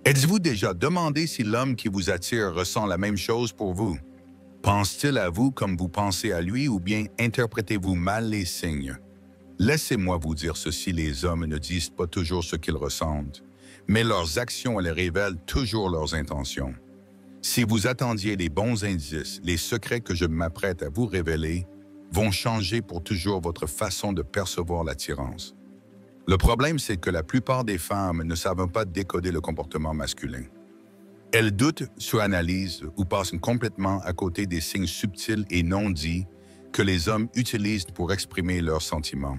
Êtes-vous déjà demandé si l'homme qui vous attire ressent la même chose pour vous? Pense-t-il à vous comme vous pensez à lui ou bien interprétez-vous mal les signes? Laissez-moi vous dire ceci, les hommes ne disent pas toujours ce qu'ils ressentent, mais leurs actions elles révèlent toujours leurs intentions. Si vous attendiez les bons indices, les secrets que je m'apprête à vous révéler vont changer pour toujours votre façon de percevoir l'attirance. Le problème, c'est que la plupart des femmes ne savent pas décoder le comportement masculin. Elles doutent, suranalysent ou passent complètement à côté des signes subtils et non dits que les hommes utilisent pour exprimer leurs sentiments.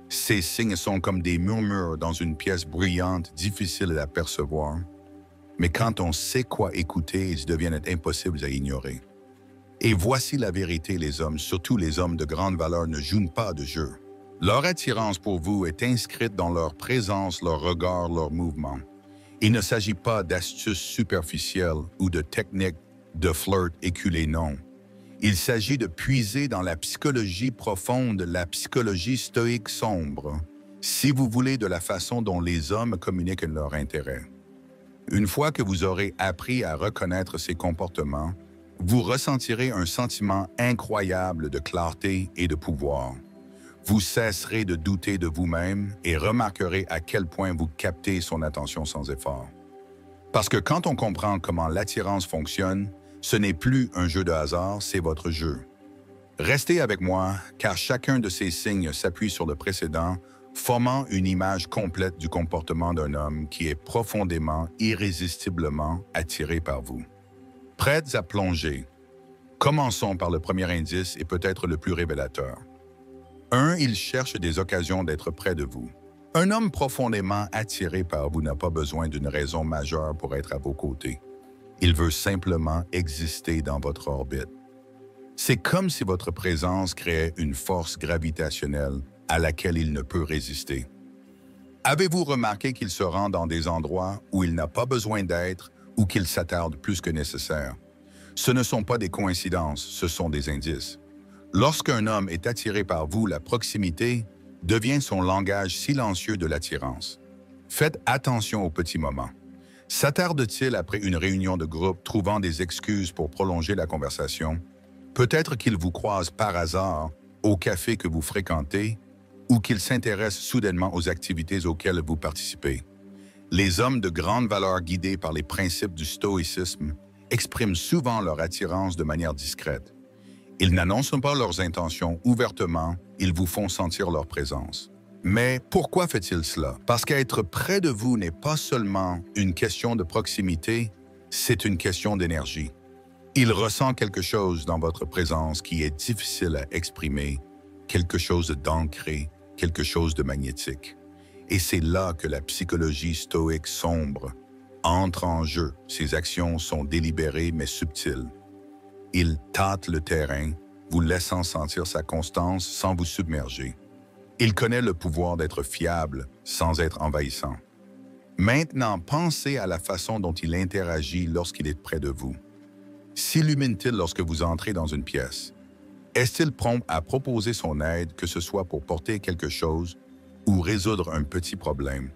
Ces signes sont comme des murmures dans une pièce bruyante, difficile à percevoir, mais quand on sait quoi écouter, ils deviennent impossibles à ignorer. Et voici la vérité, les hommes, surtout les hommes de grande valeur, ne jouent pas de jeu. Leur attirance pour vous est inscrite dans leur présence, leur regard, leurs mouvements. Il ne s'agit pas d'astuces superficielles ou de techniques de flirt éculées, non. Il s'agit de puiser dans la psychologie profonde, la psychologie stoïque sombre, si vous voulez, de la façon dont les hommes communiquent leur intérêt. Une fois que vous aurez appris à reconnaître ces comportements, vous ressentirez un sentiment incroyable de clarté et de pouvoir. Vous cesserez de douter de vous-même et remarquerez à quel point vous captez son attention sans effort. Parce que quand on comprend comment l'attirance fonctionne, ce n'est plus un jeu de hasard, c'est votre jeu. Restez avec moi, car chacun de ces signes s'appuie sur le précédent, formant une image complète du comportement d'un homme qui est profondément, irrésistiblement attiré par vous. Prêtes à plonger? Commençons par le premier indice et peut-être le plus révélateur. 1. Il cherche des occasions d'être près de vous. Un homme profondément attiré par vous n'a pas besoin d'une raison majeure pour être à vos côtés. Il veut simplement exister dans votre orbite. C'est comme si votre présence créait une force gravitationnelle à laquelle il ne peut résister. Avez-vous remarqué qu'il se rend dans des endroits où il n'a pas besoin d'être ou qu'il s'attarde plus que nécessaire? Ce ne sont pas des coïncidences, ce sont des indices. Lorsqu'un homme est attiré par vous, la proximité devient son langage silencieux de l'attirance. Faites attention aux petits moments. S'attarde-t-il après une réunion de groupe trouvant des excuses pour prolonger la conversation? Peut-être qu'il vous croise par hasard au café que vous fréquentez ou qu'il s'intéresse soudainement aux activités auxquelles vous participez. Les hommes de grande valeur guidés par les principes du stoïcisme expriment souvent leur attirance de manière discrète. Ils n'annoncent pas leurs intentions ouvertement, ils vous font sentir leur présence. Mais pourquoi fait-il cela? Parce qu'être près de vous n'est pas seulement une question de proximité, c'est une question d'énergie. Il ressent quelque chose dans votre présence qui est difficile à exprimer, quelque chose d'ancré, quelque chose de magnétique. Et c'est là que la psychologie stoïque sombre entre en jeu. Ses actions sont délibérées mais subtiles. Il tâte le terrain, vous laissant sentir sa constance sans vous submerger. Il connaît le pouvoir d'être fiable sans être envahissant. Maintenant, pensez à la façon dont il interagit lorsqu'il est près de vous. S'illumine-t-il lorsque vous entrez dans une pièce? Est-il prompt à proposer son aide, que ce soit pour porter quelque chose ou résoudre un petit problème?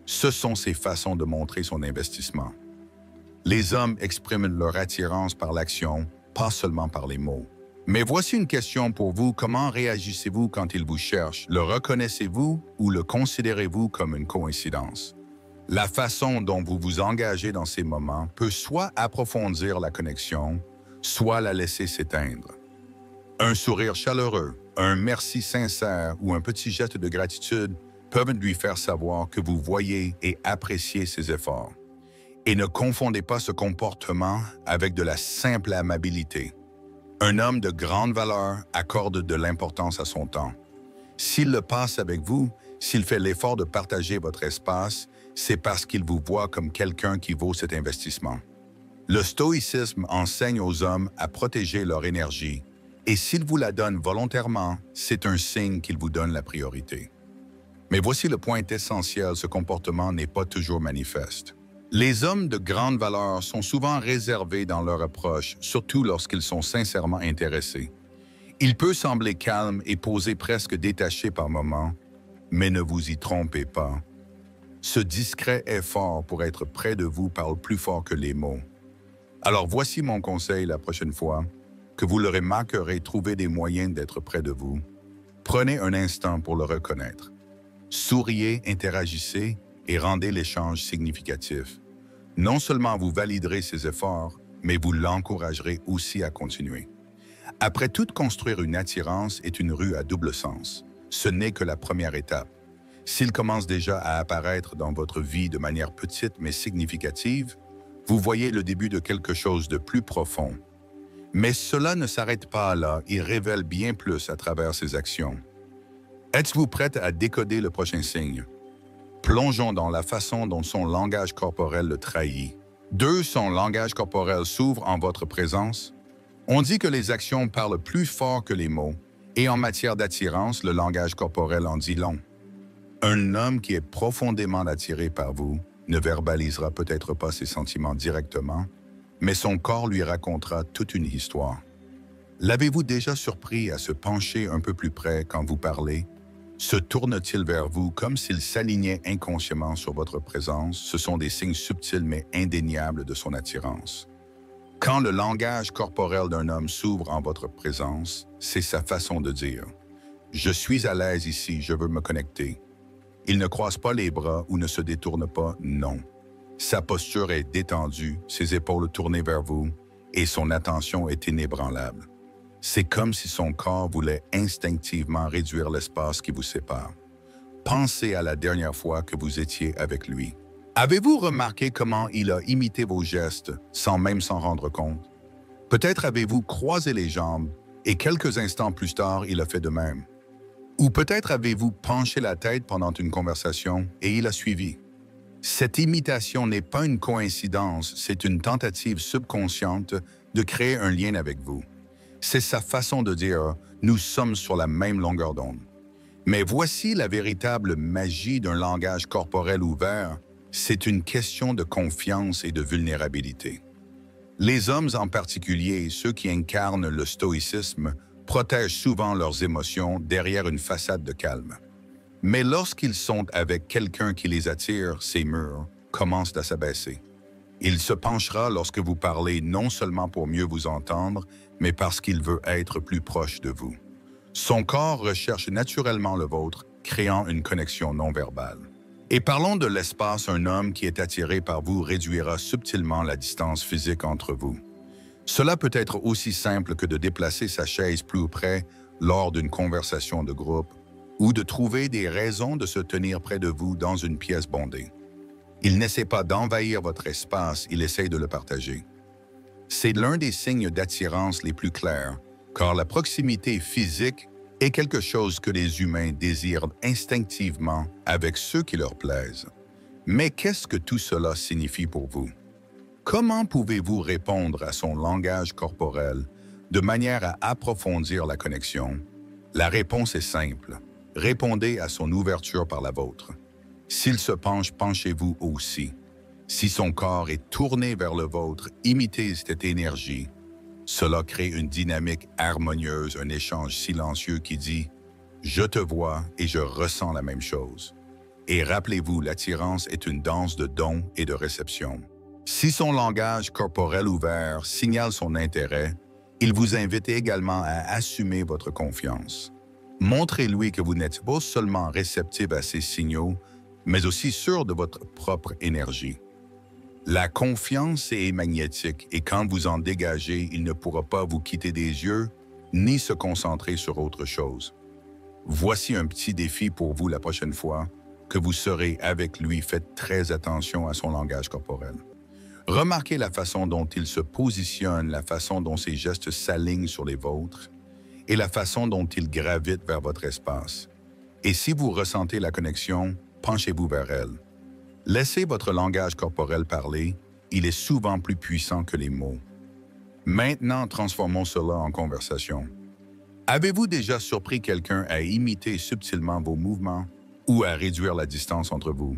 Ce sont ses façons de montrer son investissement. Les hommes expriment leur attirance par l'action, pas seulement par les mots. Mais voici une question pour vous. Comment réagissez-vous quand il vous cherche? Le reconnaissez-vous ou le considérez-vous comme une coïncidence? La façon dont vous vous engagez dans ces moments peut soit approfondir la connexion, soit la laisser s'éteindre. Un sourire chaleureux, un merci sincère ou un petit geste de gratitude peuvent lui faire savoir que vous voyez et appréciez ses efforts. Et ne confondez pas ce comportement avec de la simple amabilité. Un homme de grande valeur accorde de l'importance à son temps. S'il le passe avec vous, s'il fait l'effort de partager votre espace, c'est parce qu'il vous voit comme quelqu'un qui vaut cet investissement. Le stoïcisme enseigne aux hommes à protéger leur énergie, et s'il vous la donne volontairement, c'est un signe qu'il vous donne la priorité. Mais voici le point essentiel, ce comportement n'est pas toujours manifeste. Les hommes de grande valeur sont souvent réservés dans leur approche, surtout lorsqu'ils sont sincèrement intéressés. Il peut sembler calme et posé presque détaché par moments, mais ne vous y trompez pas. Ce discret effort pour être près de vous parle plus fort que les mots. Alors voici mon conseil la prochaine fois que vous le remarquerez, trouvez des moyens d'être près de vous. Prenez un instant pour le reconnaître. Souriez, interagissez et rendez l'échange significatif. Non seulement vous validerez ses efforts, mais vous l'encouragerez aussi à continuer. Après tout, construire une attirance est une rue à double sens. Ce n'est que la première étape. S'il commence déjà à apparaître dans votre vie de manière petite mais significative, vous voyez le début de quelque chose de plus profond. Mais cela ne s'arrête pas là, il révèle bien plus à travers ses actions. Êtes-vous prête à décoder le prochain signe? Plongeons dans la façon dont son langage corporel le trahit. 2. Son langage corporel s'ouvre en votre présence. On dit que les actions parlent plus fort que les mots, et en matière d'attirance, le langage corporel en dit long. Un homme qui est profondément attiré par vous ne verbalisera peut-être pas ses sentiments directement, mais son corps lui racontera toute une histoire. L'avez-vous déjà surpris à se pencher un peu plus près quand vous parlez? Se tourne-t-il vers vous comme s'il s'alignait inconsciemment sur votre présence? Ce sont des signes subtils mais indéniables de son attirance. Quand le langage corporel d'un homme s'ouvre en votre présence, c'est sa façon de dire « Je suis à l'aise ici, je veux me connecter ». Il ne croise pas les bras ou ne se détourne pas, non. Sa posture est détendue, ses épaules tournées vers vous, et son attention est inébranlable. C'est comme si son corps voulait instinctivement réduire l'espace qui vous sépare. Pensez à la dernière fois que vous étiez avec lui. Avez-vous remarqué comment il a imité vos gestes sans même s'en rendre compte? Peut-être avez-vous croisé les jambes et quelques instants plus tard, il a fait de même. Ou peut-être avez-vous penché la tête pendant une conversation et il a suivi. Cette imitation n'est pas une coïncidence, c'est une tentative subconsciente de créer un lien avec vous. C'est sa façon de dire « nous sommes sur la même longueur d'onde ». Mais voici la véritable magie d'un langage corporel ouvert, c'est une question de confiance et de vulnérabilité. Les hommes en particulier, ceux qui incarnent le stoïcisme, protègent souvent leurs émotions derrière une façade de calme. Mais lorsqu'ils sont avec quelqu'un qui les attire, ces murs commencent à s'abaisser. Il se penchera lorsque vous parlez non seulement pour mieux vous entendre, mais parce qu'il veut être plus proche de vous. Son corps recherche naturellement le vôtre, créant une connexion non verbale. Et parlons de l'espace, un homme qui est attiré par vous réduira subtilement la distance physique entre vous. Cela peut être aussi simple que de déplacer sa chaise plus près lors d'une conversation de groupe ou de trouver des raisons de se tenir près de vous dans une pièce bondée. Il n'essaie pas d'envahir votre espace, il essaie de le partager. C'est l'un des signes d'attirance les plus clairs, car la proximité physique est quelque chose que les humains désirent instinctivement avec ceux qui leur plaisent. Mais qu'est-ce que tout cela signifie pour vous? Comment pouvez-vous répondre à son langage corporel de manière à approfondir la connexion? La réponse est simple. Répondez à son ouverture par la vôtre. S'il se penche, penchez-vous aussi. Si son corps est tourné vers le vôtre, imitez cette énergie. Cela crée une dynamique harmonieuse, un échange silencieux qui dit « Je te vois et je ressens la même chose ». Et rappelez-vous, l'attirance est une danse de dons et de réception. Si son langage corporel ouvert signale son intérêt, il vous invite également à assumer votre confiance. Montrez-lui que vous n'êtes pas seulement réceptif à ces signaux, mais aussi sûr de votre propre énergie. La confiance est magnétique et quand vous en dégagez, il ne pourra pas vous quitter des yeux ni se concentrer sur autre chose. Voici un petit défi pour vous la prochaine fois que vous serez avec lui. Faites très attention à son langage corporel. Remarquez la façon dont il se positionne, la façon dont ses gestes s'alignent sur les vôtres et la façon dont il gravite vers votre espace. Et si vous ressentez la connexion, penchez-vous vers elle. Laissez votre langage corporel parler, il est souvent plus puissant que les mots. Maintenant, transformons cela en conversation. Avez-vous déjà surpris quelqu'un à imiter subtilement vos mouvements ou à réduire la distance entre vous?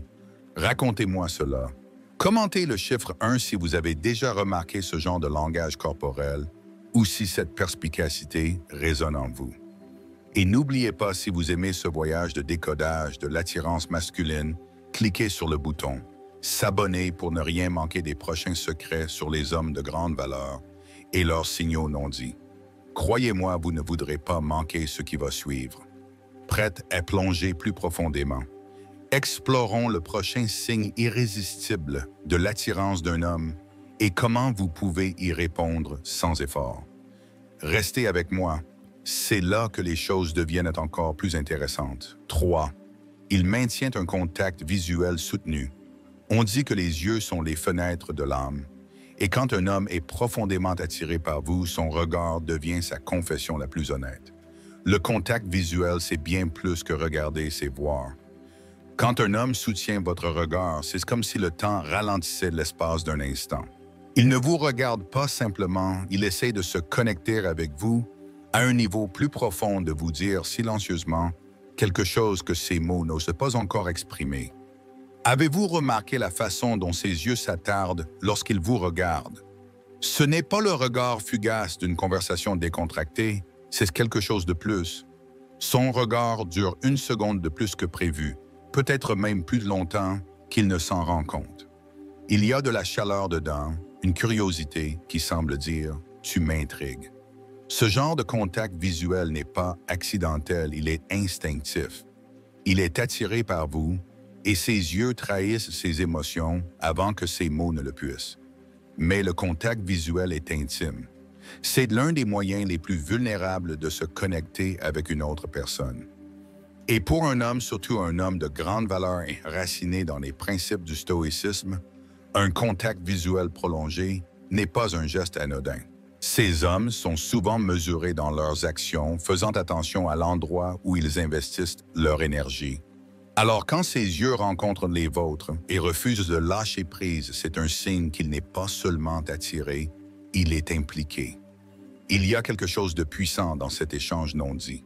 Racontez-moi cela. Commentez le chiffre 1 si vous avez déjà remarqué ce genre de langage corporel ou si cette perspicacité résonne en vous. Et n'oubliez pas, si vous aimez ce voyage de décodage de l'attirance masculine, cliquez sur le bouton « S'abonner » pour ne rien manquer des prochains secrets sur les hommes de grande valeur et leurs signaux non dits. Croyez-moi, vous ne voudrez pas manquer ce qui va suivre. Prête à plonger plus profondément. Explorons le prochain signe irrésistible de l'attirance d'un homme et comment vous pouvez y répondre sans effort. Restez avec moi. C'est là que les choses deviennent encore plus intéressantes. 3. Il maintient un contact visuel soutenu. On dit que les yeux sont les fenêtres de l'âme. Et quand un homme est profondément attiré par vous, son regard devient sa confession la plus honnête. Le contact visuel, c'est bien plus que regarder, c'est voir. Quand un homme soutient votre regard, c'est comme si le temps ralentissait l'espace d'un instant. Il ne vous regarde pas simplement, il essaie de se connecter avec vous à un niveau plus profond, de vous dire silencieusement quelque chose que ses mots n'osent pas encore exprimer. Avez-vous remarqué la façon dont ses yeux s'attardent lorsqu'il vous regarde? Ce n'est pas le regard fugace d'une conversation décontractée, c'est quelque chose de plus. Son regard dure 1 seconde de plus que prévu, peut-être même plus longtemps qu'il ne s'en rend compte. Il y a de la chaleur dedans, une curiosité qui semble dire « tu m'intrigues ». Ce genre de contact visuel n'est pas accidentel, il est instinctif. Il est attiré par vous et ses yeux trahissent ses émotions avant que ses mots ne le puissent. Mais le contact visuel est intime. C'est l'un des moyens les plus vulnérables de se connecter avec une autre personne. Et pour un homme, surtout un homme de grande valeur et raciné dans les principes du stoïcisme, un contact visuel prolongé n'est pas un geste anodin. Ces hommes sont souvent mesurés dans leurs actions, faisant attention à l'endroit où ils investissent leur énergie. Alors quand ses yeux rencontrent les vôtres et refusent de lâcher prise, c'est un signe qu'il n'est pas seulement attiré, il est impliqué. Il y a quelque chose de puissant dans cet échange non dit.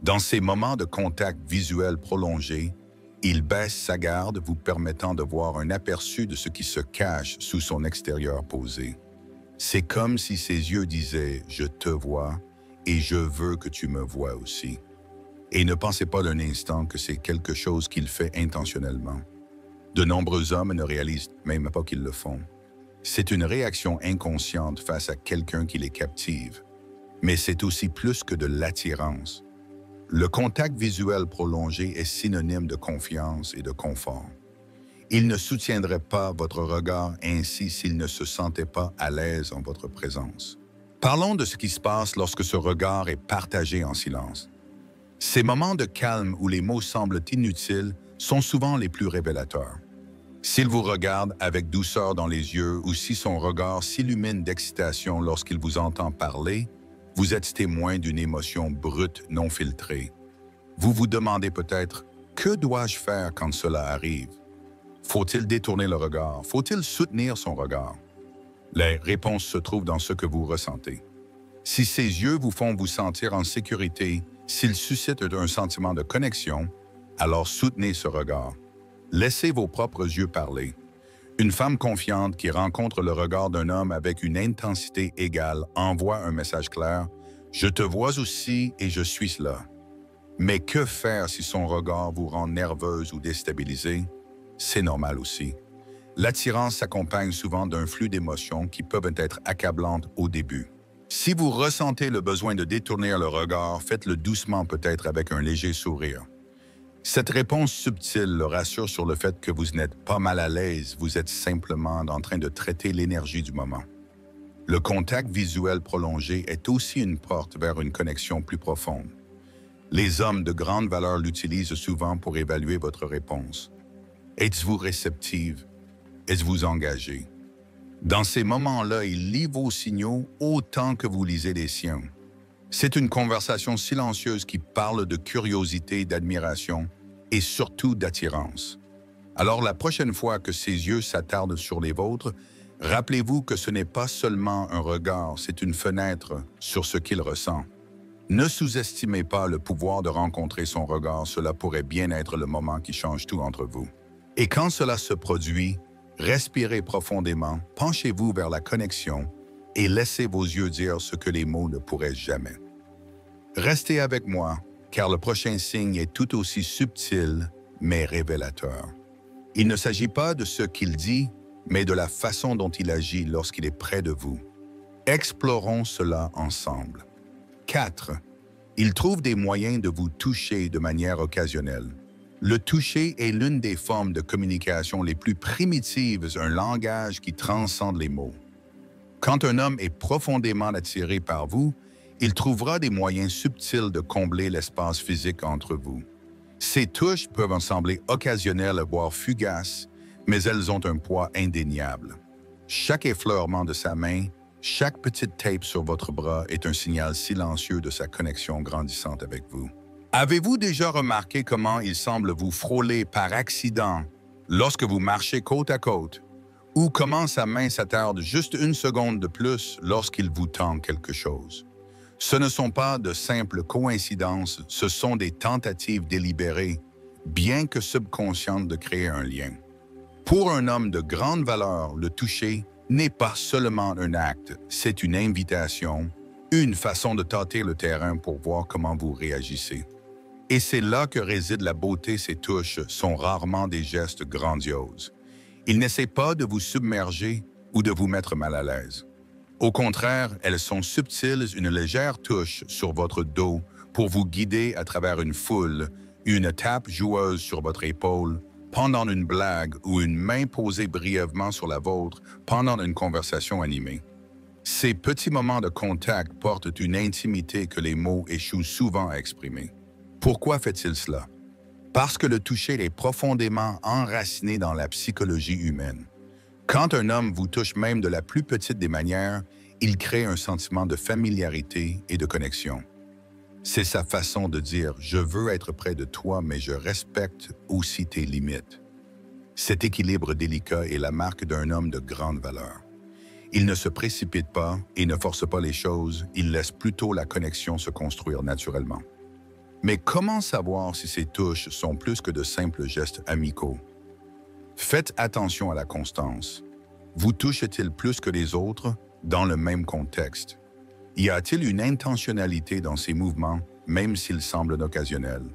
Dans ces moments de contact visuel prolongé, il baisse sa garde, vous permettant de voir un aperçu de ce qui se cache sous son extérieur posé. C'est comme si ses yeux disaient « Je te vois et je veux que tu me vois aussi ». Et ne pensez pas d'un instant que c'est quelque chose qu'il fait intentionnellement. De nombreux hommes ne réalisent même pas qu'ils le font. C'est une réaction inconsciente face à quelqu'un qui les captive. Mais c'est aussi plus que de l'attirance. Le contact visuel prolongé est synonyme de confiance et de confort. Il ne soutiendrait pas votre regard ainsi s'il ne se sentait pas à l'aise en votre présence. Parlons de ce qui se passe lorsque ce regard est partagé en silence. Ces moments de calme où les mots semblent inutiles sont souvent les plus révélateurs. S'il vous regarde avec douceur dans les yeux ou si son regard s'illumine d'excitation lorsqu'il vous entend parler, vous êtes témoin d'une émotion brute non filtrée. Vous vous demandez peut-être « Que dois-je faire quand cela arrive ?» Faut-il détourner le regard? Faut-il soutenir son regard? Les réponses se trouvent dans ce que vous ressentez. Si ses yeux vous font vous sentir en sécurité, s'ils suscitent un sentiment de connexion, alors soutenez ce regard. Laissez vos propres yeux parler. Une femme confiante qui rencontre le regard d'un homme avec une intensité égale envoie un message clair « Je te vois aussi et je suis là ». Mais que faire si son regard vous rend nerveuse ou déstabilisée? C'est normal aussi. L'attirance s'accompagne souvent d'un flux d'émotions qui peuvent être accablantes au début. Si vous ressentez le besoin de détourner le regard, faites-le doucement, peut-être avec un léger sourire. Cette réponse subtile le rassure sur le fait que vous n'êtes pas mal à l'aise, vous êtes simplement en train de traiter l'énergie du moment. Le contact visuel prolongé est aussi une porte vers une connexion plus profonde. Les hommes de grande valeur l'utilisent souvent pour évaluer votre réponse. Êtes-vous réceptive? Êtes-vous engagé? Dans ces moments-là, il lit vos signaux autant que vous lisez les siens. C'est une conversation silencieuse qui parle de curiosité, d'admiration et surtout d'attirance. Alors la prochaine fois que ses yeux s'attardent sur les vôtres, rappelez-vous que ce n'est pas seulement un regard, c'est une fenêtre sur ce qu'il ressent. Ne sous-estimez pas le pouvoir de rencontrer son regard, cela pourrait bien être le moment qui change tout entre vous. Et quand cela se produit, respirez profondément, penchez-vous vers la connexion et laissez vos yeux dire ce que les mots ne pourraient jamais. Restez avec moi, car le prochain signe est tout aussi subtil, mais révélateur. Il ne s'agit pas de ce qu'il dit, mais de la façon dont il agit lorsqu'il est près de vous. Explorons cela ensemble. 4. Il trouve des moyens de vous toucher de manière occasionnelle. Le toucher est l'une des formes de communication les plus primitives, un langage qui transcende les mots. Quand un homme est profondément attiré par vous, il trouvera des moyens subtils de combler l'espace physique entre vous. Ces touches peuvent sembler occasionnelles voire fugaces, mais elles ont un poids indéniable. Chaque effleurement de sa main, chaque petite tape sur votre bras est un signal silencieux de sa connexion grandissante avec vous. Avez-vous déjà remarqué comment il semble vous frôler par accident lorsque vous marchez côte à côte, ou comment sa main s'attarde juste une seconde de plus lorsqu'il vous tend quelque chose? Ce ne sont pas de simples coïncidences, ce sont des tentatives délibérées, bien que subconscientes, de créer un lien. Pour un homme de grande valeur, le toucher n'est pas seulement un acte, c'est une invitation, une façon de tâter le terrain pour voir comment vous réagissez. Et c'est là que réside la beauté. Ces touches sont rarement des gestes grandioses. Ils n'essaient pas de vous submerger ou de vous mettre mal à l'aise. Au contraire, elles sont subtiles, une légère touche sur votre dos pour vous guider à travers une foule, une tape joueuse sur votre épaule, pendant une blague ou une main posée brièvement sur la vôtre pendant une conversation animée. Ces petits moments de contact portent une intimité que les mots échouent souvent à exprimer. Pourquoi fait-il cela? Parce que le toucher est profondément enraciné dans la psychologie humaine. Quand un homme vous touche même de la plus petite des manières, il crée un sentiment de familiarité et de connexion. C'est sa façon de dire « je veux être près de toi, mais je respecte aussi tes limites ». Cet équilibre délicat est la marque d'un homme de grande valeur. Il ne se précipite pas et ne force pas les choses, il laisse plutôt la connexion se construire naturellement. Mais comment savoir si ces touches sont plus que de simples gestes amicaux? Faites attention à la constance. Vous touche-t-il plus que les autres dans le même contexte? Y a-t-il une intentionnalité dans ces mouvements, même s'ils semblent occasionnels?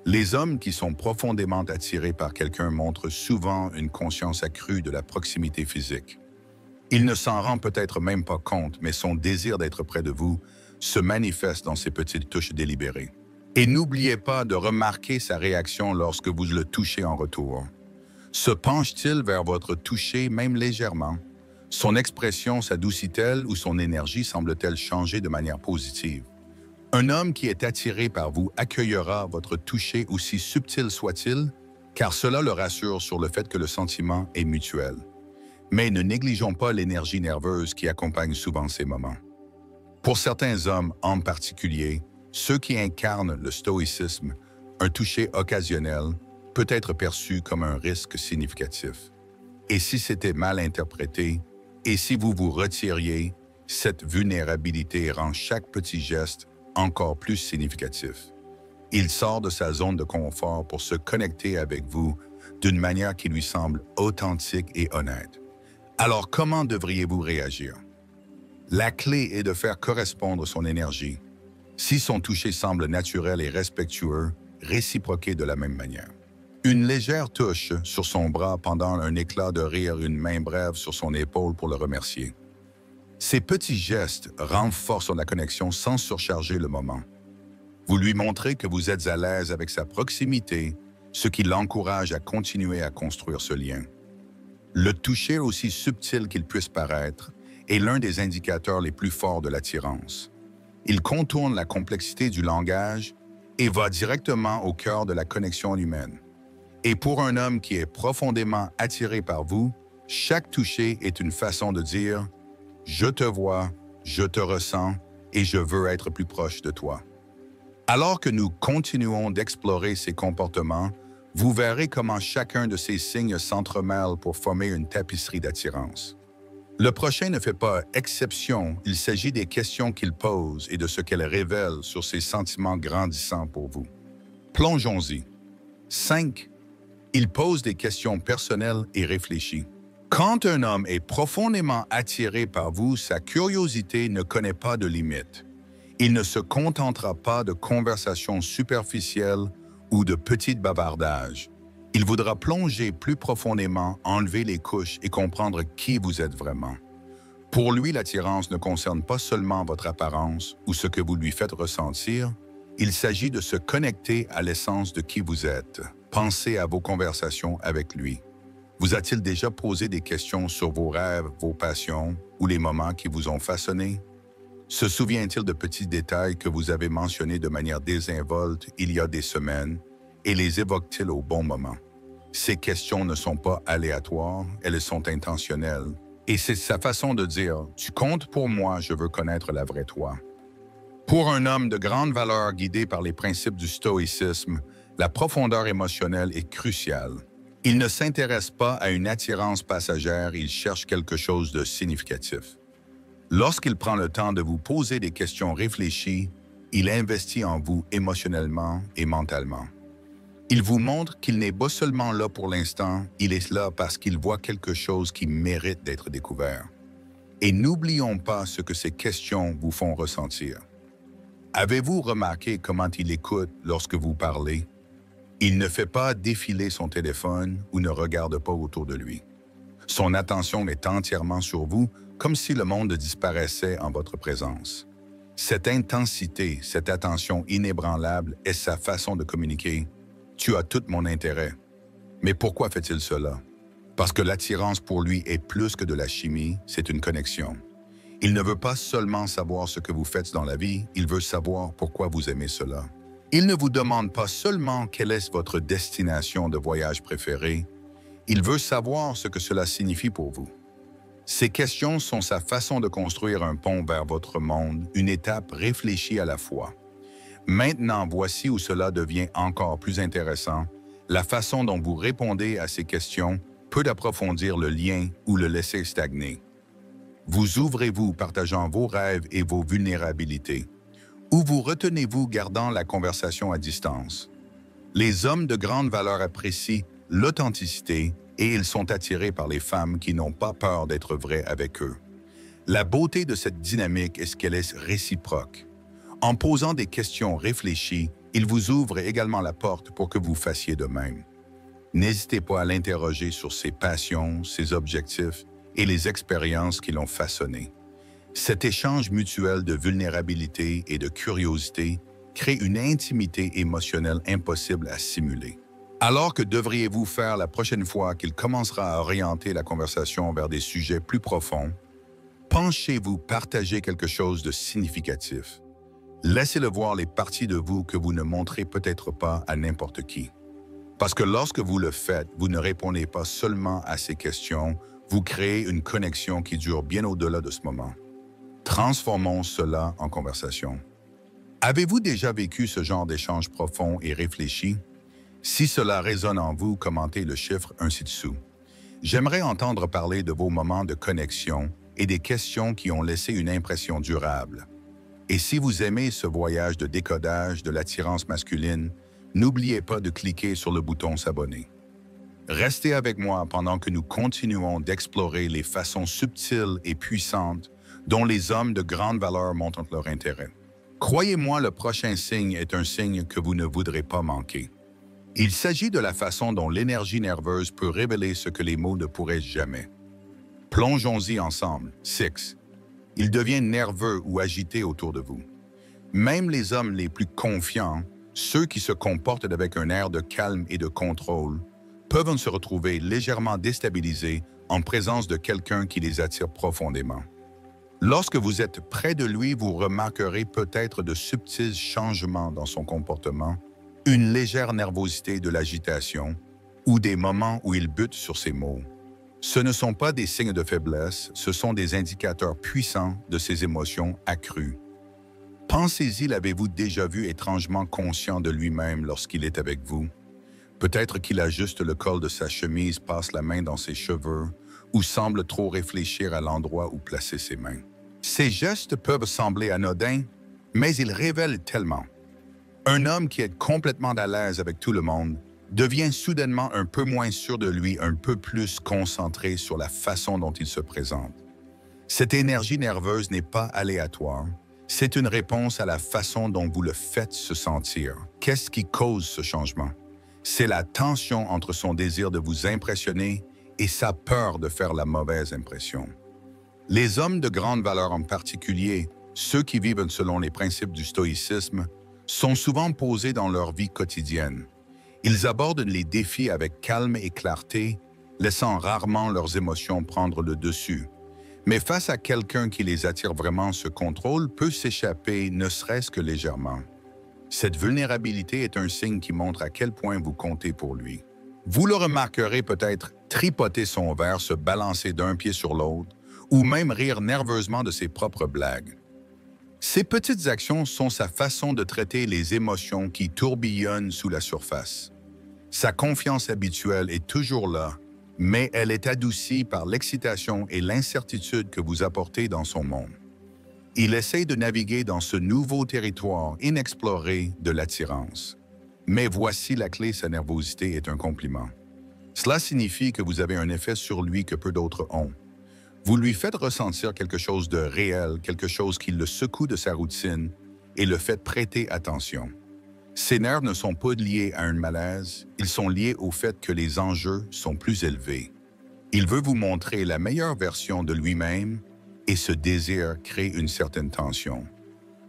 Les hommes qui sont profondément attirés par quelqu'un montrent souvent une conscience accrue de la proximité physique. Il ne s'en rend peut-être même pas compte, mais son désir d'être près de vous se manifeste dans ces petites touches délibérées. Et n'oubliez pas de remarquer sa réaction lorsque vous le touchez en retour. Se penche-t-il vers votre toucher même légèrement? Son expression s'adoucit-elle ou son énergie semble-t-elle changer de manière positive? Un homme qui est attiré par vous accueillera votre toucher aussi subtil soit-il, car cela le rassure sur le fait que le sentiment est mutuel. Mais ne négligeons pas l'énergie nerveuse qui accompagne souvent ces moments. Pour certains hommes en particulier, ceux qui incarnent le stoïcisme, un toucher occasionnel peut être perçu comme un risque significatif. Et si c'était mal interprété, et si vous vous retiriez, cette vulnérabilité rend chaque petit geste encore plus significatif. Il sort de sa zone de confort pour se connecter avec vous d'une manière qui lui semble authentique et honnête. Alors comment devriez-vous réagir? La clé est de faire correspondre son énergie. Si son toucher semble naturel et respectueux, réciproquez de la même manière. Une légère touche sur son bras pendant un éclat de rire, une main brève sur son épaule pour le remercier. Ces petits gestes renforcent la connexion sans surcharger le moment. Vous lui montrez que vous êtes à l'aise avec sa proximité, ce qui l'encourage à continuer à construire ce lien. Le toucher, aussi subtil qu'il puisse paraître, est l'un des indicateurs les plus forts de l'attirance. Il contourne la complexité du langage et va directement au cœur de la connexion humaine. Et pour un homme qui est profondément attiré par vous, chaque toucher est une façon de dire « je te vois, je te ressens et je veux être plus proche de toi ». Alors que nous continuons d'explorer ces comportements, vous verrez comment chacun de ces signes s'entremêle pour former une tapisserie d'attirance. Le prochain ne fait pas exception, il s'agit des questions qu'il pose et de ce qu'elles révèlent sur ses sentiments grandissants pour vous. Plongeons-y. 5. Il pose des questions personnelles et réfléchies. Quand un homme est profondément attiré par vous, sa curiosité ne connaît pas de limite. Il ne se contentera pas de conversations superficielles ou de petits bavardages. Il voudra plonger plus profondément, enlever les couches et comprendre qui vous êtes vraiment. Pour lui, l'attirance ne concerne pas seulement votre apparence ou ce que vous lui faites ressentir, il s'agit de se connecter à l'essence de qui vous êtes. Pensez à vos conversations avec lui. Vous a-t-il déjà posé des questions sur vos rêves, vos passions ou les moments qui vous ont façonné? Se souvient-il de petits détails que vous avez mentionnés de manière désinvolte il y a des semaines et les évoque-t-il au bon moment? Ces questions ne sont pas aléatoires, elles sont intentionnelles. Et c'est sa façon de dire « Tu comptes pour moi, je veux connaître la vraie toi ». Pour un homme de grande valeur guidé par les principes du stoïcisme, la profondeur émotionnelle est cruciale. Il ne s'intéresse pas à une attirance passagère, il cherche quelque chose de significatif. Lorsqu'il prend le temps de vous poser des questions réfléchies, il investit en vous émotionnellement et mentalement. Il vous montre qu'il n'est pas seulement là pour l'instant, il est là parce qu'il voit quelque chose qui mérite d'être découvert. Et n'oublions pas ce que ces questions vous font ressentir. Avez-vous remarqué comment il écoute lorsque vous parlez? Il ne fait pas défiler son téléphone ou ne regarde pas autour de lui. Son attention est entièrement sur vous, comme si le monde disparaissait en votre présence. Cette intensité, cette attention inébranlable est sa façon de communiquer. Tu as tout mon intérêt. Mais pourquoi fait-il cela? Parce que l'attirance pour lui est plus que de la chimie, c'est une connexion. Il ne veut pas seulement savoir ce que vous faites dans la vie, il veut savoir pourquoi vous aimez cela. Il ne vous demande pas seulement quelle est votre destination de voyage préférée, il veut savoir ce que cela signifie pour vous. Ces questions sont sa façon de construire un pont vers votre monde, une étape réfléchie à la fois. Maintenant, voici où cela devient encore plus intéressant. La façon dont vous répondez à ces questions peut approfondir le lien ou le laisser stagner. Vous ouvrez-vous partageant vos rêves et vos vulnérabilités, ou vous retenez-vous gardant la conversation à distance. Les hommes de grande valeur apprécient l'authenticité et ils sont attirés par les femmes qui n'ont pas peur d'être vraies avec eux. La beauté de cette dynamique est qu'elle est réciproque. En posant des questions réfléchies, il vous ouvre également la porte pour que vous fassiez de même. N'hésitez pas à l'interroger sur ses passions, ses objectifs et les expériences qui l'ont façonné. Cet échange mutuel de vulnérabilité et de curiosité crée une intimité émotionnelle impossible à simuler. Alors que devriez-vous faire la prochaine fois qu'il commencera à orienter la conversation vers des sujets plus profonds? Penchez-vous partager quelque chose de significatif. Laissez-le voir les parties de vous que vous ne montrez peut-être pas à n'importe qui. Parce que lorsque vous le faites, vous ne répondez pas seulement à ces questions, vous créez une connexion qui dure bien au-delà de ce moment. Transformons cela en conversation. Avez-vous déjà vécu ce genre d'échange profond et réfléchi? Si cela résonne en vous, commentez le chiffre 1 ci-dessous. J'aimerais entendre parler de vos moments de connexion et des questions qui ont laissé une impression durable. Et si vous aimez ce voyage de décodage de l'attirance masculine, n'oubliez pas de cliquer sur le bouton s'abonner. Restez avec moi pendant que nous continuons d'explorer les façons subtiles et puissantes dont les hommes de grande valeur montrent leur intérêt. Croyez-moi, le prochain signe est un signe que vous ne voudrez pas manquer. Il s'agit de la façon dont l'énergie nerveuse peut révéler ce que les mots ne pourraient jamais. Plongeons-y ensemble. 6. Il devient nerveux ou agité autour de vous. Même les hommes les plus confiants, ceux qui se comportent avec un air de calme et de contrôle, peuvent se retrouver légèrement déstabilisés en présence de quelqu'un qui les attire profondément. Lorsque vous êtes près de lui, vous remarquerez peut-être de subtils changements dans son comportement, une légère nervosité de l'agitation ou des moments où il bute sur ses mots. Ce ne sont pas des signes de faiblesse, ce sont des indicateurs puissants de ses émotions accrues. Pensez-y, l'avez-vous déjà vu étrangement conscient de lui-même lorsqu'il est avec vous? Peut-être qu'il ajuste le col de sa chemise, passe la main dans ses cheveux ou semble trop réfléchir à l'endroit où placer ses mains. Ces gestes peuvent sembler anodins, mais ils révèlent tellement. Un homme qui est complètement à l'aise avec tout le monde devient soudainement un peu moins sûr de lui, un peu plus concentré sur la façon dont il se présente. Cette énergie nerveuse n'est pas aléatoire, c'est une réponse à la façon dont vous le faites se sentir. Qu'est-ce qui cause ce changement? C'est la tension entre son désir de vous impressionner et sa peur de faire la mauvaise impression. Les hommes de grande valeur en particulier, ceux qui vivent selon les principes du stoïcisme, sont souvent posés dans leur vie quotidienne. Ils abordent les défis avec calme et clarté, laissant rarement leurs émotions prendre le dessus. Mais face à quelqu'un qui les attire vraiment, ce contrôle peut s'échapper, ne serait-ce que légèrement. Cette vulnérabilité est un signe qui montre à quel point vous comptez pour lui. Vous le remarquerez peut-être tripoter son verre, se balancer d'un pied sur l'autre, ou même rire nerveusement de ses propres blagues. Ces petites actions sont sa façon de traiter les émotions qui tourbillonnent sous la surface. Sa confiance habituelle est toujours là, mais elle est adoucie par l'excitation et l'incertitude que vous apportez dans son monde. Il essaie de naviguer dans ce nouveau territoire inexploré de l'attirance. Mais voici la clé, sa nervosité est un compliment. Cela signifie que vous avez un effet sur lui que peu d'autres ont. Vous lui faites ressentir quelque chose de réel, quelque chose qui le secoue de sa routine et le fait prêter attention. Ces nerfs ne sont pas liés à un malaise, ils sont liés au fait que les enjeux sont plus élevés. Il veut vous montrer la meilleure version de lui-même et ce désir crée une certaine tension.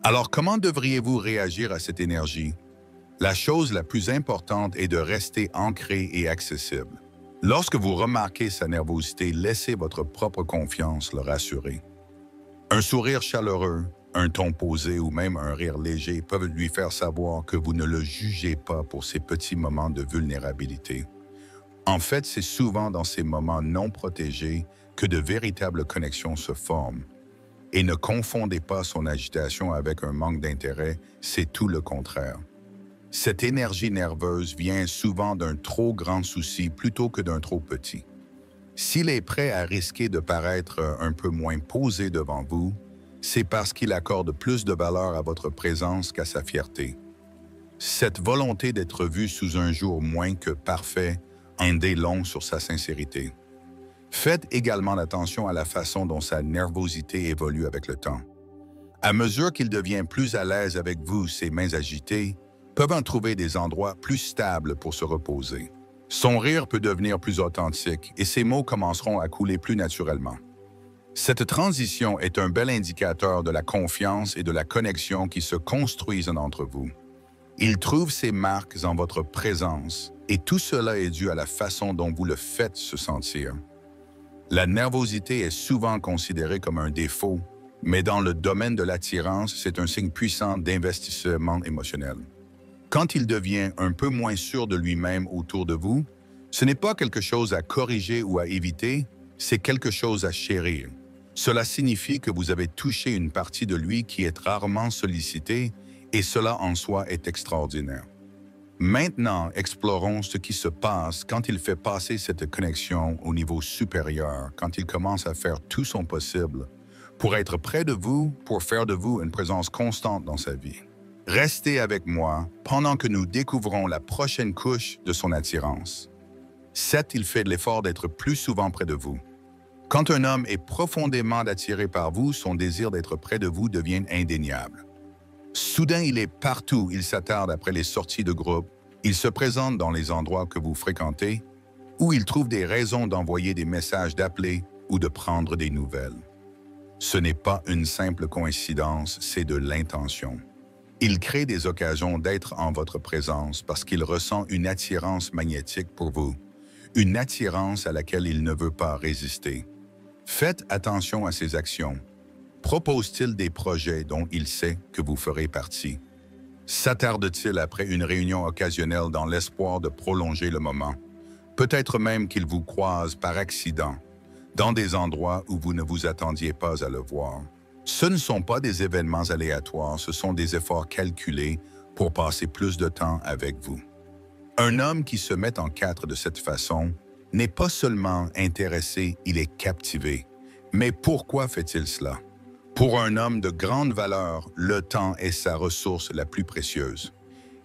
Alors comment devriez-vous réagir à cette énergie? La chose la plus importante est de rester ancré et accessible. Lorsque vous remarquez sa nervosité, laissez votre propre confiance le rassurer. Un sourire chaleureux, un ton posé ou même un rire léger peuvent lui faire savoir que vous ne le jugez pas pour ces petits moments de vulnérabilité. En fait, c'est souvent dans ces moments non protégés que de véritables connexions se forment. Et ne confondez pas son agitation avec un manque d'intérêt, c'est tout le contraire. Cette énergie nerveuse vient souvent d'un trop grand souci plutôt que d'un trop petit. S'il est prêt à risquer de paraître un peu moins posé devant vous, c'est parce qu'il accorde plus de valeur à votre présence qu'à sa fierté. Cette volonté d'être vu sous un jour moins que parfait en dit long sur sa sincérité. Faites également attention à la façon dont sa nervosité évolue avec le temps. À mesure qu'il devient plus à l'aise avec vous, ses mains agitées peuvent en trouver des endroits plus stables pour se reposer. Son rire peut devenir plus authentique et ses mots commenceront à couler plus naturellement. Cette transition est un bel indicateur de la confiance et de la connexion qui se construisent entre vous. Il trouve ses marques en votre présence et tout cela est dû à la façon dont vous le faites se sentir. La nervosité est souvent considérée comme un défaut, mais dans le domaine de l'attirance, c'est un signe puissant d'investissement émotionnel. Quand il devient un peu moins sûr de lui-même autour de vous, ce n'est pas quelque chose à corriger ou à éviter, c'est quelque chose à chérir. Cela signifie que vous avez touché une partie de lui qui est rarement sollicitée et cela en soi est extraordinaire. Maintenant, explorons ce qui se passe quand il fait passer cette connexion au niveau supérieur, quand il commence à faire tout son possible pour être près de vous, pour faire de vous une présence constante dans sa vie. Restez avec moi pendant que nous découvrons la prochaine couche de son attirance. 7. Il fait l'effort d'être plus souvent près de vous. Quand un homme est profondément attiré par vous, son désir d'être près de vous devient indéniable. Soudain, il est partout, il s'attarde après les sorties de groupe, il se présente dans les endroits que vous fréquentez, ou il trouve des raisons d'envoyer des messages, d'appeler ou de prendre des nouvelles. Ce n'est pas une simple coïncidence, c'est de l'intention. Il crée des occasions d'être en votre présence parce qu'il ressent une attirance magnétique pour vous, une attirance à laquelle il ne veut pas résister. Faites attention à ses actions. Propose-t-il des projets dont il sait que vous ferez partie? S'attarde-t-il après une réunion occasionnelle dans l'espoir de prolonger le moment? Peut-être même qu'il vous croise par accident, dans des endroits où vous ne vous attendiez pas à le voir. Ce ne sont pas des événements aléatoires, ce sont des efforts calculés pour passer plus de temps avec vous. Un homme qui se met en quatre de cette façon n'est pas seulement intéressé, il est captivé. Mais pourquoi fait-il cela? Pour un homme de grande valeur, le temps est sa ressource la plus précieuse.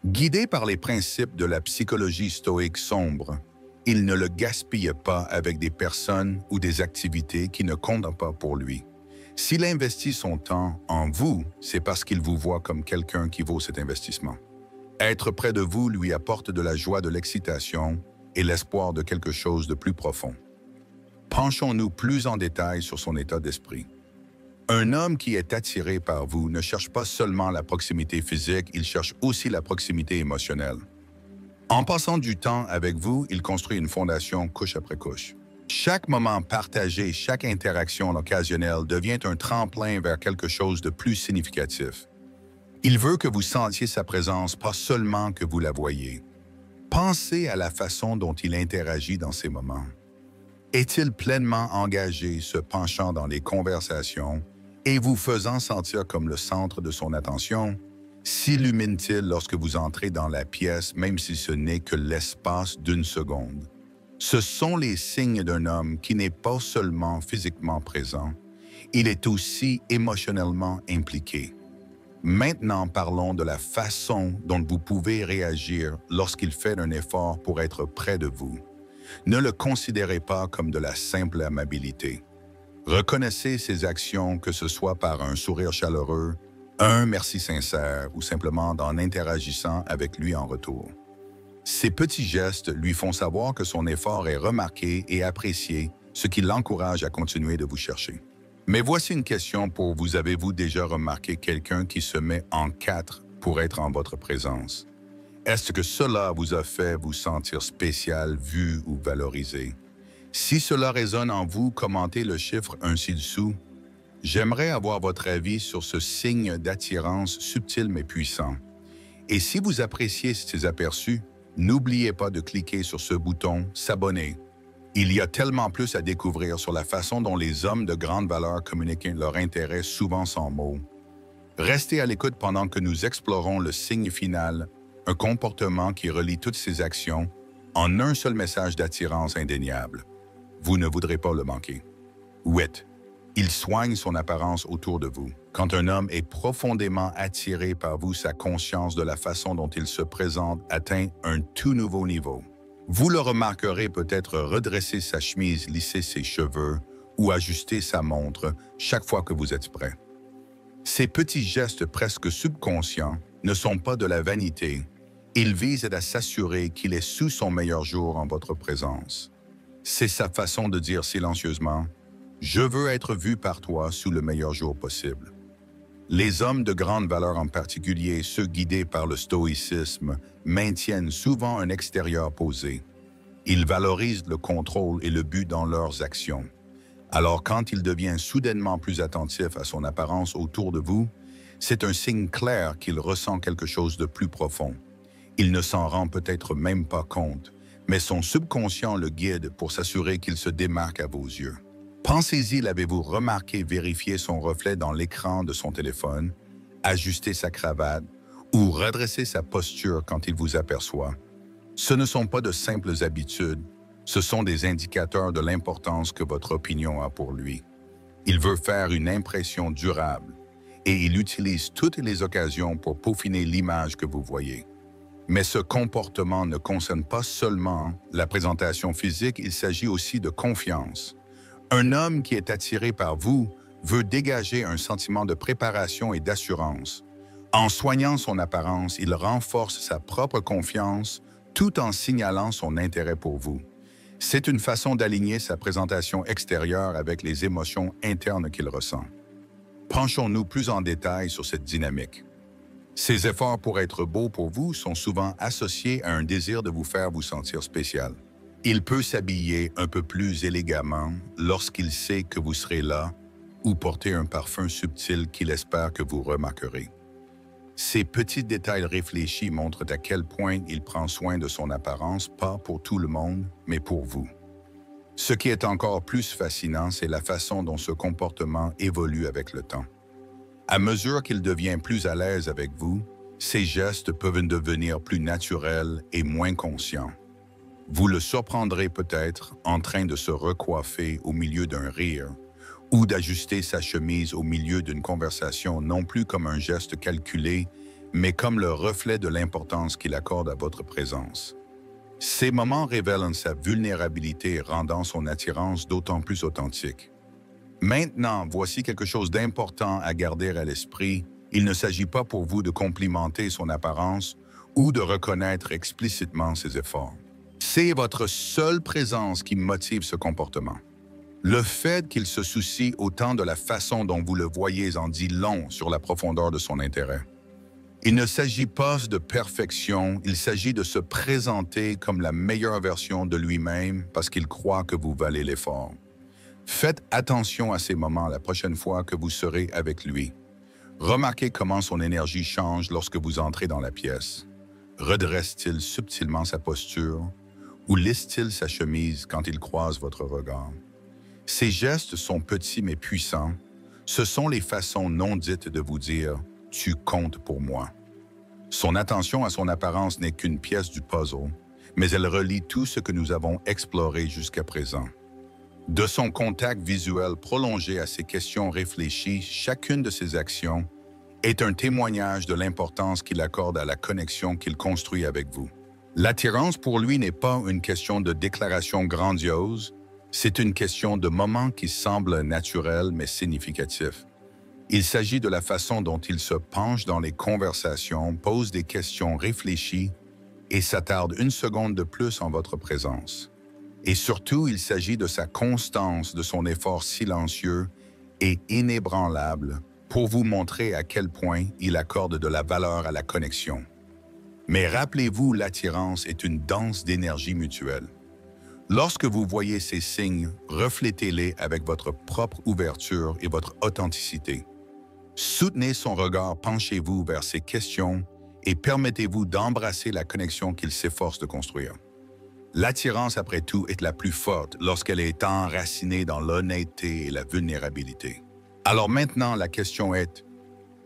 Guidé par les principes de la psychologie stoïque sombre, il ne le gaspille pas avec des personnes ou des activités qui ne comptent pas pour lui. S'il investit son temps en vous, c'est parce qu'il vous voit comme quelqu'un qui vaut cet investissement. Être près de vous lui apporte de la joie, de l'excitation et l'espoir de quelque chose de plus profond. Penchons-nous plus en détail sur son état d'esprit. Un homme qui est attiré par vous ne cherche pas seulement la proximité physique, il cherche aussi la proximité émotionnelle. En passant du temps avec vous, il construit une fondation couche après couche. Chaque moment partagé, chaque interaction occasionnelle devient un tremplin vers quelque chose de plus significatif. Il veut que vous sentiez sa présence, pas seulement que vous la voyez. Pensez à la façon dont il interagit dans ces moments. Est-il pleinement engagé, se penchant dans les conversations et vous faisant sentir comme le centre de son attention? S'illumine-t-il lorsque vous entrez dans la pièce, même si ce n'est que l'espace d'une seconde? Ce sont les signes d'un homme qui n'est pas seulement physiquement présent, il est aussi émotionnellement impliqué. Maintenant, parlons de la façon dont vous pouvez réagir lorsqu'il fait un effort pour être près de vous. Ne le considérez pas comme de la simple amabilité. Reconnaissez ses actions, que ce soit par un sourire chaleureux, un merci sincère ou simplement en interagissant avec lui en retour. Ces petits gestes lui font savoir que son effort est remarqué et apprécié, ce qui l'encourage à continuer de vous chercher. Mais voici une question pour vous. Avez-vous déjà remarqué quelqu'un qui se met en quatre pour être en votre présence? Est-ce que cela vous a fait vous sentir spécial, vu ou valorisé? Si cela résonne en vous, commentez le chiffre 1 ci-dessous. J'aimerais avoir votre avis sur ce signe d'attirance subtil mais puissant. Et si vous appréciez ces aperçus, n'oubliez pas de cliquer sur ce bouton « S'abonner ». Il y a tellement plus à découvrir sur la façon dont les hommes de grande valeur communiquent leur intérêt, souvent sans mots. Restez à l'écoute pendant que nous explorons le signe final, un comportement qui relie toutes ces actions en un seul message d'attirance indéniable. Vous ne voudrez pas le manquer. 8. Il soigne son apparence autour de vous. Quand un homme est profondément attiré par vous, sa conscience de la façon dont il se présente atteint un tout nouveau niveau. Vous le remarquerez peut-être redresser sa chemise, lisser ses cheveux ou ajuster sa montre chaque fois que vous êtes prêt. Ces petits gestes presque subconscients ne sont pas de la vanité. Ils visent à s'assurer qu'il est sous son meilleur jour en votre présence. C'est sa façon de dire silencieusement « Je veux être vu par toi sous le meilleur jour possible ». Les hommes de grande valeur en particulier, ceux guidés par le stoïcisme, maintiennent souvent un extérieur posé. Ils valorisent le contrôle et le but dans leurs actions. Alors quand il devient soudainement plus attentif à son apparence autour de vous, c'est un signe clair qu'il ressent quelque chose de plus profond. Il ne s'en rend peut-être même pas compte, mais son subconscient le guide pour s'assurer qu'il se démarque à vos yeux. Pensez-y, l'avez-vous remarqué vérifier son reflet dans l'écran de son téléphone, ajuster sa cravate ou redresser sa posture quand il vous aperçoit? Ce ne sont pas de simples habitudes, ce sont des indicateurs de l'importance que votre opinion a pour lui. Il veut faire une impression durable et il utilise toutes les occasions pour peaufiner l'image que vous voyez. Mais ce comportement ne concerne pas seulement la présentation physique, il s'agit aussi de confiance. Un homme qui est attiré par vous veut dégager un sentiment de préparation et d'assurance. En soignant son apparence, il renforce sa propre confiance tout en signalant son intérêt pour vous. C'est une façon d'aligner sa présentation extérieure avec les émotions internes qu'il ressent. Penchons-nous plus en détail sur cette dynamique. Ces efforts pour être beau pour vous sont souvent associés à un désir de vous faire vous sentir spécial. Il peut s'habiller un peu plus élégamment lorsqu'il sait que vous serez là ou porter un parfum subtil qu'il espère que vous remarquerez. Ces petits détails réfléchis montrent à quel point il prend soin de son apparence, pas pour tout le monde, mais pour vous. Ce qui est encore plus fascinant, c'est la façon dont ce comportement évolue avec le temps. À mesure qu'il devient plus à l'aise avec vous, ses gestes peuvent devenir plus naturels et moins conscients. Vous le surprendrez peut-être en train de se recoiffer au milieu d'un rire ou d'ajuster sa chemise au milieu d'une conversation, non plus comme un geste calculé, mais comme le reflet de l'importance qu'il accorde à votre présence. Ces moments révèlent sa vulnérabilité, rendant son attirance d'autant plus authentique. Maintenant, voici quelque chose d'important à garder à l'esprit. Il ne s'agit pas pour vous de complimenter son apparence ou de reconnaître explicitement ses efforts. C'est votre seule présence qui motive ce comportement. Le fait qu'il se soucie autant de la façon dont vous le voyez en dit long sur la profondeur de son intérêt. Il ne s'agit pas de perfection, il s'agit de se présenter comme la meilleure version de lui-même parce qu'il croit que vous valez l'effort. Faites attention à ces moments la prochaine fois que vous serez avec lui. Remarquez comment son énergie change lorsque vous entrez dans la pièce. Redresse-t-il subtilement sa posture ou lisse-t-il sa chemise quand il croise votre regard? Ces gestes sont petits mais puissants. Ce sont les façons non dites de vous dire « tu comptes pour moi ». Son attention à son apparence n'est qu'une pièce du puzzle, mais elle relie tout ce que nous avons exploré jusqu'à présent. De son contact visuel prolongé à ses questions réfléchies, chacune de ses actions est un témoignage de l'importance qu'il accorde à la connexion qu'il construit avec vous. L'attirance pour lui n'est pas une question de déclaration grandiose, c'est une question de moment qui semble naturel mais significatif. Il s'agit de la façon dont il se penche dans les conversations, pose des questions réfléchies et s'attarde une seconde de plus en votre présence. Et surtout, il s'agit de sa constance, de son effort silencieux et inébranlable pour vous montrer à quel point il accorde de la valeur à la connexion. Mais rappelez-vous, l'attirance est une danse d'énergie mutuelle. Lorsque vous voyez ces signes, reflétez-les avec votre propre ouverture et votre authenticité. Soutenez son regard, penchez-vous vers ses questions et permettez-vous d'embrasser la connexion qu'il s'efforce de construire. L'attirance, après tout, est la plus forte lorsqu'elle est enracinée dans l'honnêteté et la vulnérabilité. Alors maintenant, la question est,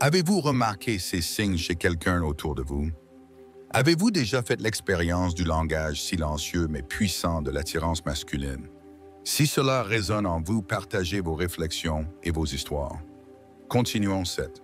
avez-vous remarqué ces signes chez quelqu'un autour de vous? Avez-vous déjà fait l'expérience du langage silencieux mais puissant de l'attirance masculine? Si cela résonne en vous, partagez vos réflexions et vos histoires. Continuons cette.